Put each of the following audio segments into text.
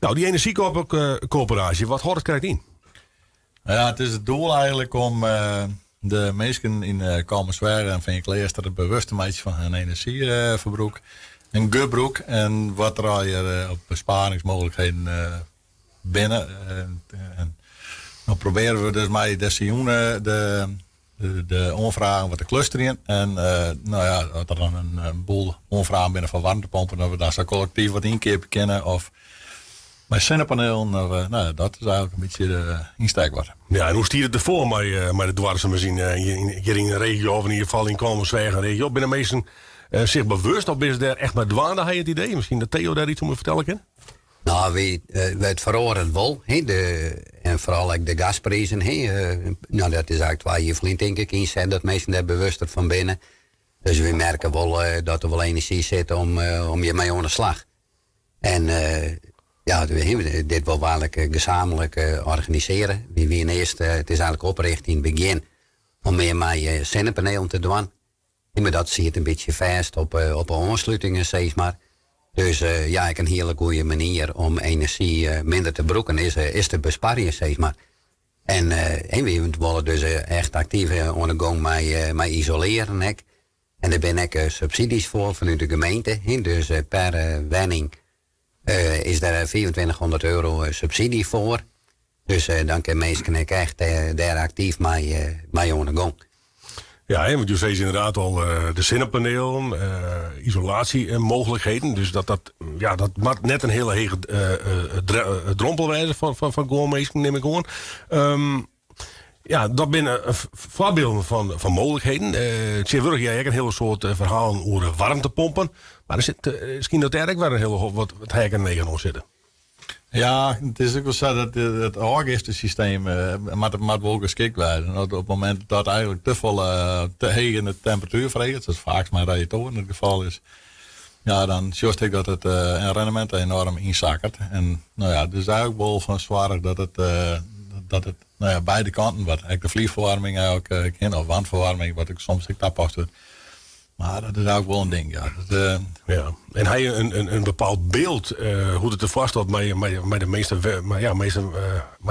Nou, die energiecoöperatie, wat houdt het krijgt in? Ja, het is het doel eigenlijk om de mensen in Kalmerswaard en van je Kleester bewust te maken van hun energieverbruik. Een gebruik en wat er hier op besparingsmogelijkheden binnen. En dan proberen we dus met de seizoenen de onvragen wat te clusteren. En dat er dan een boel onvragen binnen van warmtepompen, dat we daar zo collectief wat inkeer kennen. Of met zonnepaneel, dat is eigenlijk een beetje de insteek worden. Ja, en hoe stiert het ervoor met de dwarsenzin hier in de regio, of in ieder geval in Kalmerswaard en regio? Binnen mensen zich bewust, of is er echt met dwaande het idee? Misschien dat Theo daar iets om te vertellen kan? Nou, we het verhoren wel. En vooral de gasprijzen. Dat is eigenlijk waar je vriend denk ik in zet, dat mensen daar bewuster van binnen. Dus we merken wel dat er wel energie zit om je mee aan de slag. En dit wil waarlijk gezamenlijk organiseren. We willen eerst, het is eigenlijk opgericht in het begin om meer met zonnepanelen te doen. Maar dat zit een beetje vast op aansluitingen, zeg maar. Dus ik een hele goede manier om energie minder te broeken is te besparen, zeg maar. En we willen dus echt actief aan de gang met isoleren. En daar ben ik subsidies voor vanuit de gemeente. Dus per wenning is daar €2500 subsidie voor. Dus dan kan mensen echt daar actief mee aan de gang. Ja, want je zei inderdaad al de zonnepanelen, isolatiemogelijkheden. Dus dat maakt net een hele hege drompelwijze van goormeesken, neem ik gewoon. Dat binnen voorbeelden van mogelijkheden. Tjeerd, jij hebt een hele soort verhalen over warmtepompen. Maar er zit misschien dat eigenlijk wel een hele hoop wat hek en negen nog zitten. Ja, het is ook wel zo dat het orgestensysteem moet wel geschikt worden. Op het moment dat eigenlijk te hege temperatuur vreet, zoals vaak met radiatoren het geval is, dan juist ik dat het rendement enorm inzakkert. En dus eigenlijk wel van zwaar dat het beide kanten wordt. De vliegverwarming eigenlijk of wandverwarming, wat ik soms tapast doe. Maar dat is ook wel een ding, ja. En hij een bepaald beeld hoe het ervoor staat met de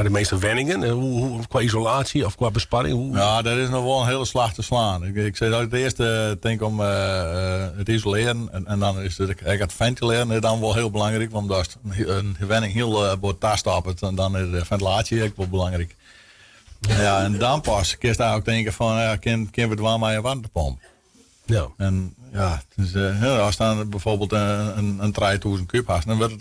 meeste wenningen, hoe qua isolatie of qua besparing? Ja, dat is nog wel een hele slag te slaan. Ik zei dat ik het eerste denk om het isoleren en dan is het ventileren dan wel heel belangrijk, want als een wenning heel wordt tastapet en dan is de ventilatie ook wel belangrijk. Ja, en dan pas kun je daar ook denken van, kunnen we het wel met een warmtepomp? Ja. En dus, als dan bijvoorbeeld een 3000 kub had, dan werd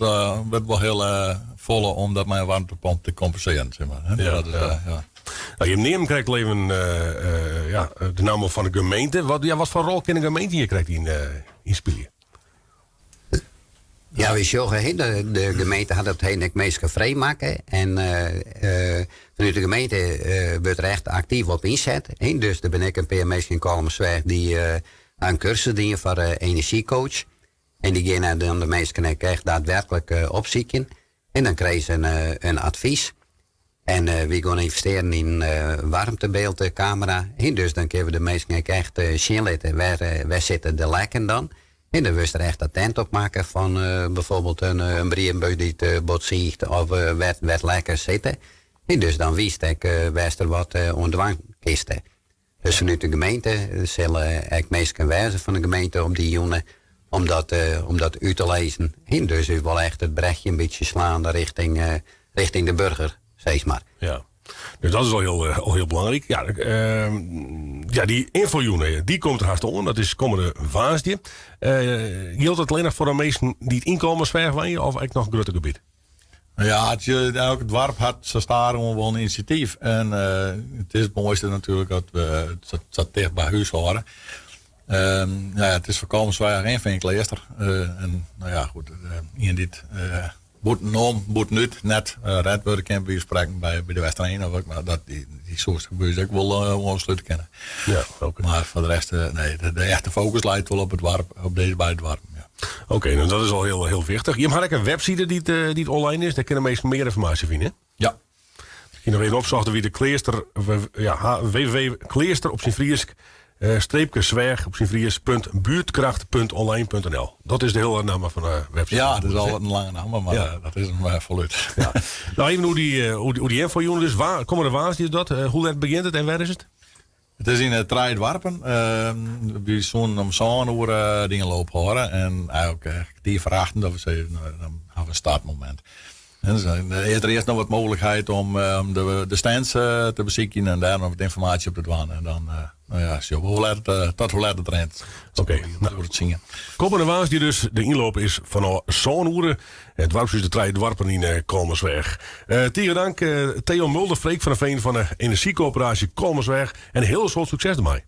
het wel heel volle om dat met een warmtepomp te compenseren. Zeg maar. Nou, je neemt krijgt even de naam van de gemeente. Wat voor rol kan de gemeente hier krijgt in spelen? Ja, we zeggen, de gemeente had het heel meest vrijmaken. En vanuit de gemeente wordt er echt actief op inzet. Dus er ben ik een paar mensen in Kalmerswaard die een cursus dienen voor energiecoach. En die gaan dan de mensen echt daadwerkelijk opzoeken. En dan krijgen ze een advies. En we gaan investeren in warmtebeeldcamera. Dus dan kunnen we de mensen echt zien laten waar zitten de lekken dan. En dan wil je er echt attent op maken van bijvoorbeeld een brievenbus die het bot ziet of wat lekker zitten. En dus dan wist ik waar er wat aan de wang kisten. Dus vanuit de gemeente zullen ik meest wijzen van de gemeente op die jongen om dat uit te lezen. En dus u wil echt het brechtje een beetje slaan richting de burger, zeg maar. Ja. Dus dat is al heel belangrijk. Die infojoenen, die komt er haast om. Dat is komende woensdag. Geldt het alleen nog voor de mensen die het inkomensver van je, of eigenlijk nog een groter gebied? Ja, het dorp had zo staan wel een initiatief. En het is het mooiste natuurlijk dat we het dicht bij huis horen. Het is voorkomen zwaar geen van Kleester. In dit moet net red worden kan bespreken bij de Westerheen of maar dat die soort gebeurt ook wel ontsluiten kennen. Ja, okay. Maar voor de rest de echte focus lijkt wel op het dorp, op deze bij het dorp. Ja. Oké, nou dat is al heel wichtig. Je hebt een website die online is, daar kunnen mensen meer informatie vinden. Ja. Je nog even opzochten wie de Kleester, www.kleester op zijn Friesk streepje zwerg op zijn Fries .buurtkracht.online.nl. Dat is de hele naam van de website. Ja, het is al een lange naam, maar dat is hem voluit. Ja. Nou, even hoe die info jongen. Dus waar komen de waas is dat? Hoe laat begint het en waar is het? Het is in het Traidwarpen. We zo'n om zo'n uur dingen lopen horen. En eigenlijk die vragen dat we zeggen, dan hebben we een startmoment. En dus, er eerst nog wat mogelijkheid om de stands te bezieken en daar nog wat informatie op te doen. En dan, hoe laat het rent. Oké. Nou, het zingen. Komende waas die dus de inloop is van zo'n uur. Het dwarp is de Traidwarpen in Kolmersweg. Tegen dank Theo Mulder, Freek van de Veen van de Energiecoöperatie Kolmersweg. En heel veel succes ermee.